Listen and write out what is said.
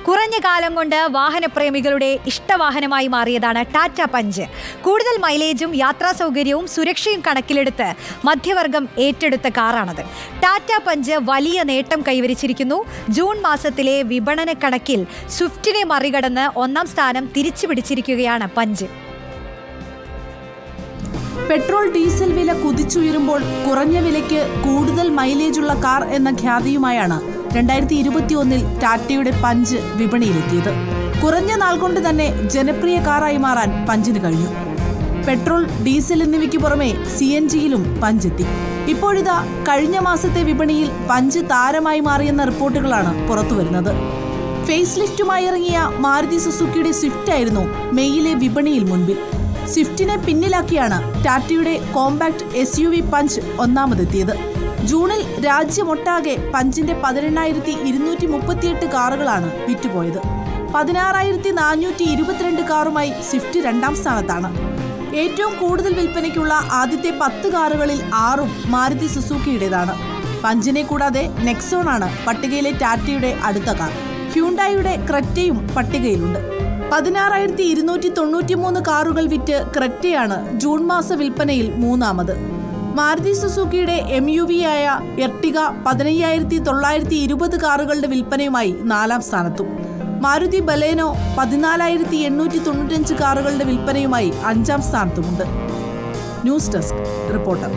കുറഞ്ഞ കാലം കൊണ്ട് വാഹനപ്രേമികളുടെ ഇഷ്ടവാഹനമായി മാറിയതാണ് ടാറ്റ പഞ്ച്. കൂടുതൽ മൈലേജും യാത്രാ സൗകര്യവും സുരക്ഷയും കണക്കിലെടുത്ത് മധ്യവർഗം ഏറ്റെടുത്ത കാറാണത്. ടാറ്റ പഞ്ച് വലിയ നേട്ടം കൈവരിച്ചിരിക്കുന്നു. ജൂൺ മാസത്തിലെ വിപണന കണക്കിൽ സ്വിഫ്റ്റിനെ മറികടന്ന് ഒന്നാം സ്ഥാനം തിരിച്ചുപിടിച്ചിരിക്കുകയാണ് പഞ്ച്. പെട്രോൾ ഡീസൽ വില കുതിച്ചുയരുമ്പോൾ കുറഞ്ഞ വിലയ്ക്ക് കൂടുതൽ മൈലേജുള്ള കാർ എന്ന ഖ്യാതിയുമായാണ് 2021 ടാറ്റയുടെ പഞ്ച് വിപണിയിലെത്തിയത്. കുറഞ്ഞ നാൾ കൊണ്ട് തന്നെ ജനപ്രിയ കാറായി മാറാൻ പഞ്ചിന് കഴിഞ്ഞു. പെട്രോൾ, ഡീസൽ എന്നിവയ്ക്ക് പുറമെ CNGയിലും പഞ്ചെത്തി. ഇപ്പോഴിതാ കഴിഞ്ഞ മാസത്തെ വിപണിയിൽ പഞ്ച് താരമായി മാറിയെന്ന റിപ്പോർട്ടുകളാണ് പുറത്തുവരുന്നത്. ഫേസ് ലിഫ്റ്റുമായി ഇറങ്ങിയ മാരുതി സുസുക്കിയുടെ സ്വിഫ്റ്റ് ആയിരുന്നു മെയ്യിലെ വിപണിയിൽ മുൻപിൽ. സ്വിഫ്റ്റിനെ പിന്നിലാക്കിയാണ് ടാറ്റയുടെ കോമ്പാക്ട് SUV പഞ്ച് ഒന്നാമതെത്തിയത്. ജൂണിൽ രാജ്യമൊട്ടാകെ പഞ്ചിന്റെ 18,238 കാറുകളാണ് വിറ്റുപോയത്. 16,422 കാറുമായി സ്വിഫ്റ്റ് രണ്ടാം സ്ഥാനത്താണ്. ഏറ്റവും കൂടുതൽ വിൽപ്പനയ്ക്കുള്ള ആദ്യത്തെ 10 കാറുകളിൽ 6ഉം മാരുതി സുസുക്കിയുടേതാണ്. പഞ്ചിനെ കൂടാതെ നെക്സോണാണ് പട്ടികയിലെ ടാറ്റയുടെ അടുത്ത കാർ. ഹ്യുണ്ടായിയുടെ ക്രെറ്റയും പട്ടികയിലുണ്ട്. 16,293 കാറുകൾ വിറ്റ് ക്രെറ്റയാണ് ജൂൺ മാസ വിൽപ്പനയിൽ മൂന്നാമത്. മാരുതി സുസുക്കിയുടെ MUV ആയ എർട്ടിക 15,920 കാറുകളുടെ വിൽപ്പനയുമായി 4ാം സ്ഥാനത്തും. മാരുതി ബലേനോ 14,895 കാറുകളുടെ വിൽപ്പനയുമായി 5ാം സ്ഥാനത്തുമുണ്ട്. News desk reporter.